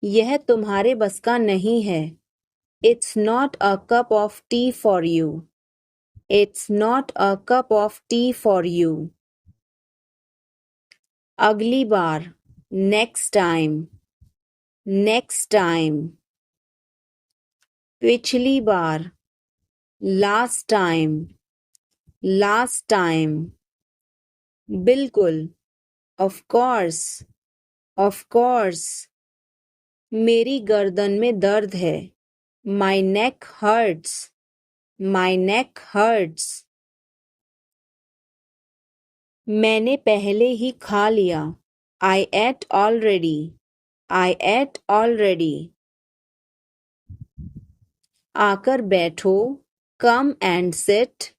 यह तुम्हारे बस का नहीं है। It's not a cup of tea for you. It's not a cup of tea for you. अगली बार। Next time. Next time. पिछली बार। Last time. Last time. बिल्कुल। Of course. Of course. मेरी गर्दन में दर्द है। My neck hurts. My neck hurts. मैंने पहले ही खा लिया। I ate already. I ate already. आकर बैठो। Come and sit.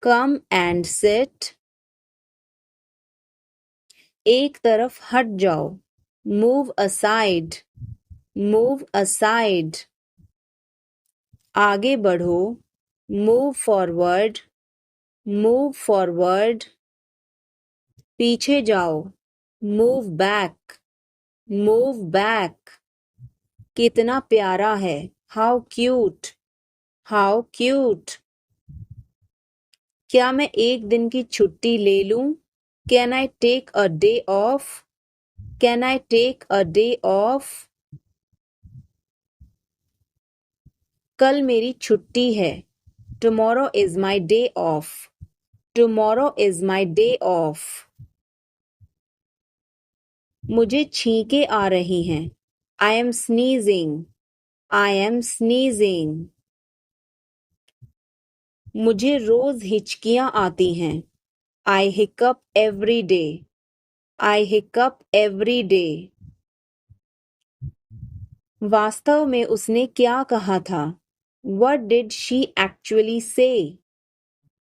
Come and sit. एक तरफ हट जाओ। Move aside. Move aside. आगे बढ़ो। Move forward. Move forward. पीछे जाओ। Move back. Move back. कितना प्यारा है। How cute. How cute. क्या मैं एक दिन की छुट्टी ले लूं? Can I take a day off? Can I take a day off? कल मेरी छुट्टी है। Tomorrow is my day off. Tomorrow is my day off. मुझे छींकें आ रही हैं। I am sneezing. I am sneezing. मुझे रोज हिचकियां आती हैं। I hiccup every day. I hiccup every day. वास्तव में उसने क्या कहा था? What did she actually say?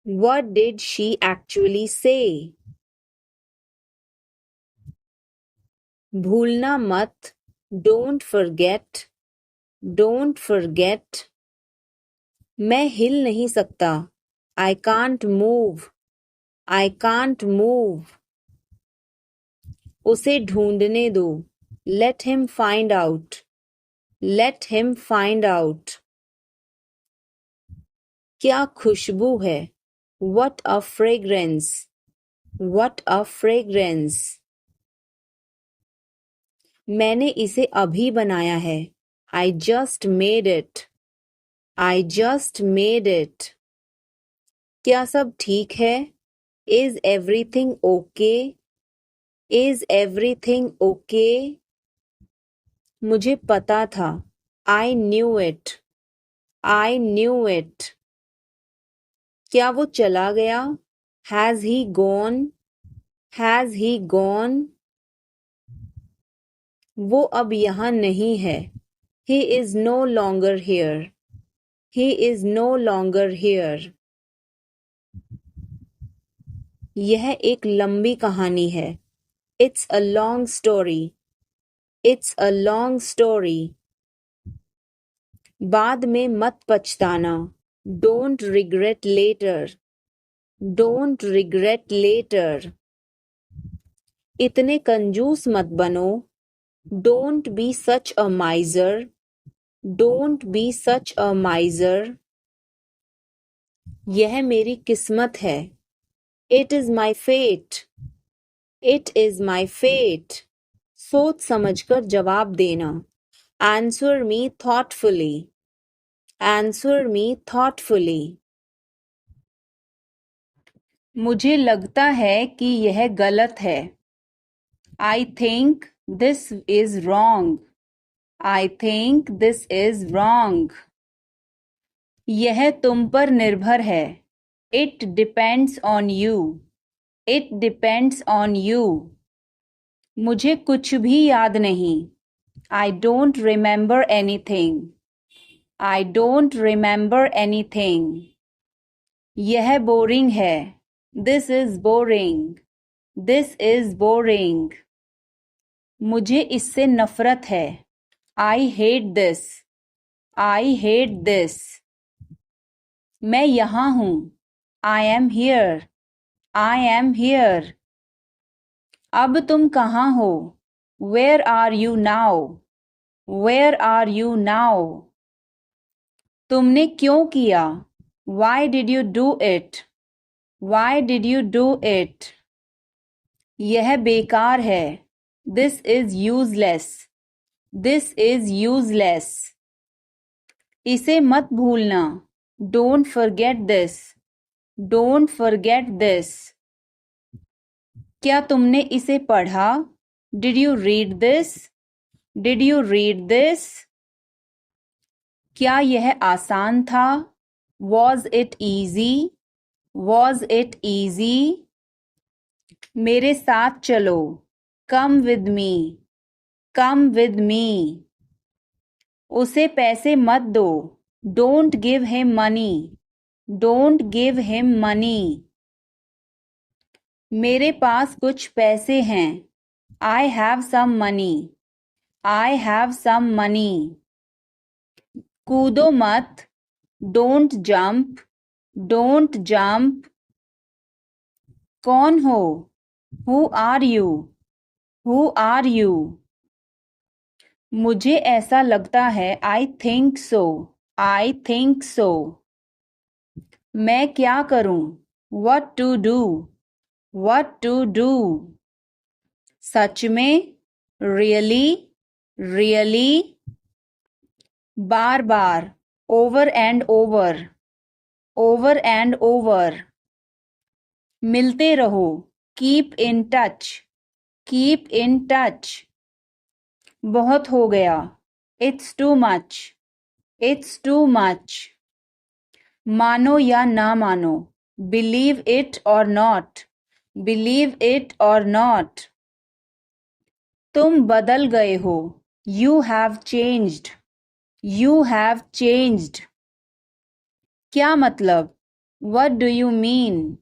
What did she actually say? भूलना मत। Don't forget. Don't forget. मैं हिल नहीं सकता। I can't move. I can't move. उसे ढूंढने दो। Let him find out. Let him find out. क्या खुशबू है। What a fragrance. What a fragrance. मैंने इसे अभी बनाया है। I just made it. I just made it. क्या सब ठीक है? Is everything okay? Is everything okay? मुझे पता था। I knew it. I knew it. क्या वो चला गया? Has he gone? Has he gone? वो अब यहाँ नहीं है. He is no longer here. He is no longer here. यह एक लंबी कहानी है. It's a long story. It's a long story. बाद में मत पछताना. Don't regret later. Don't regret later. इतने कंजूस मत बनो. Don't be such a miser. Don't be such a miser. यह मेरी किस्मत है. It is my fate. It is my fate. सोच समझकर जवाब देना. Answer me thoughtfully. Answer me thoughtfully. मुझे लगता है कि यह गलत है. I think this is wrong. I think this is wrong. यह तुम पर निर्भर है. It depends on you. It depends on you. मुझे कुछ भी याद नहीं. I don't remember anything. I don't remember anything. यह बोरिंग है. This is boring. This is boring. मुझे इससे नफरत है. I hate this. I hate this. मैं यहाँ हूँ. I am here. I am here. अब तुम कहाँ हो? Where are you now? Where are you now? तुमने क्यों किया? Why did you do it? Why did you do it? यह बेकार है. This is useless. This is useless. इसे मत भूलना. Don't forget this. Don't forget this. क्या तुमने इसे पढ़ा? Did you read this? Did you read this? क्या यह आसान था? Was it easy? Was it easy? मेरे साथ चलो. Come with me. Come with me. उसे पैसे मत दो. Don't give him money. Don't give him money. मेरे पास कुछ पैसे हैं. I have some money. I have some money. कूदो मत. Don't jump. Don't jump. कौन हो? Who are you? Who are you? मुझे ऐसा लगता है. I think so. I think so. मैं क्या करूं? What to do? What to do? सच में? Really? Really? Bar bar. Over and over. Over and over. मिलते रहो. Keep in touch. Keep in touch. बहुत हो गया. It's too much. It's too much. मानो या ना मानो. Believe it or not. Believe it or not. तुम बदल गए हो. You have changed. You have changed. क्या मतलब? What do you mean?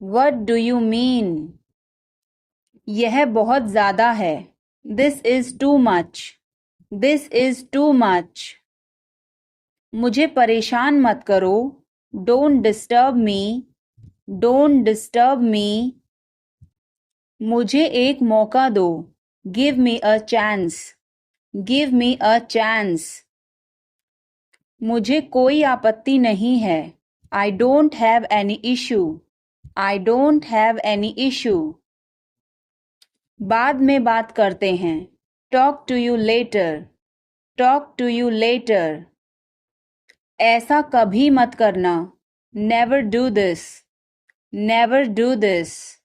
What do you mean? यह बहुत ज़्यादा है. This is too much. This is too much. मुझे परेशान मत करो. Don't disturb me. Don't disturb me. मुझे एक मौका दो. Give me a chance. Give me a chance. मुझे कोई आपत्ति नहीं है. I don't have any issue. I don't have any issue. बाद में बात करते हैं. Talk to you later. Talk to you later. ऐसा कभी मत करना. Never do this. Never do this.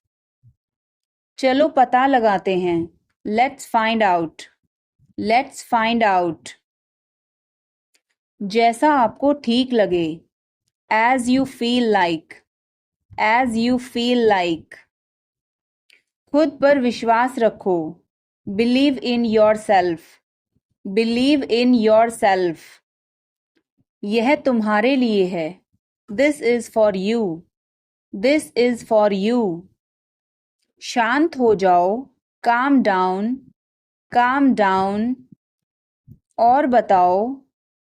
चलो पता लगाते हैं. Let's find out. Let's find out. जैसा आपको ठीक लगे. As you feel like. As you feel like. खुद पर विश्वास रखो. Believe in yourself. Believe in yourself. यह तुम्हारे लिए है. This is for you. This is for you. शांत हो जाओ. Calm down. Calm down. और बताओ.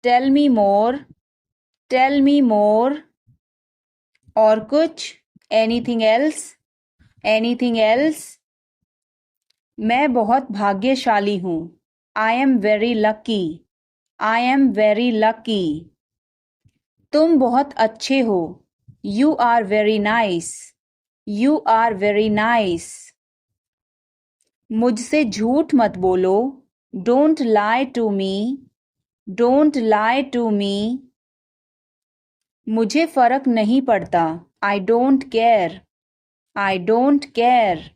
Tell me more. Tell me more. और कुछ. Anything else? Anything else? मैं बहुत भाग्यशाली हूँ. I am very lucky. I am very lucky. तुम बहुत अच्छे हो. You are very nice. You are very nice. मुझसे झूठ मत बोलो. Don't lie to me. Don't lie to me. मुझे फर्क नहीं पड़ता. I don't care. I don't care.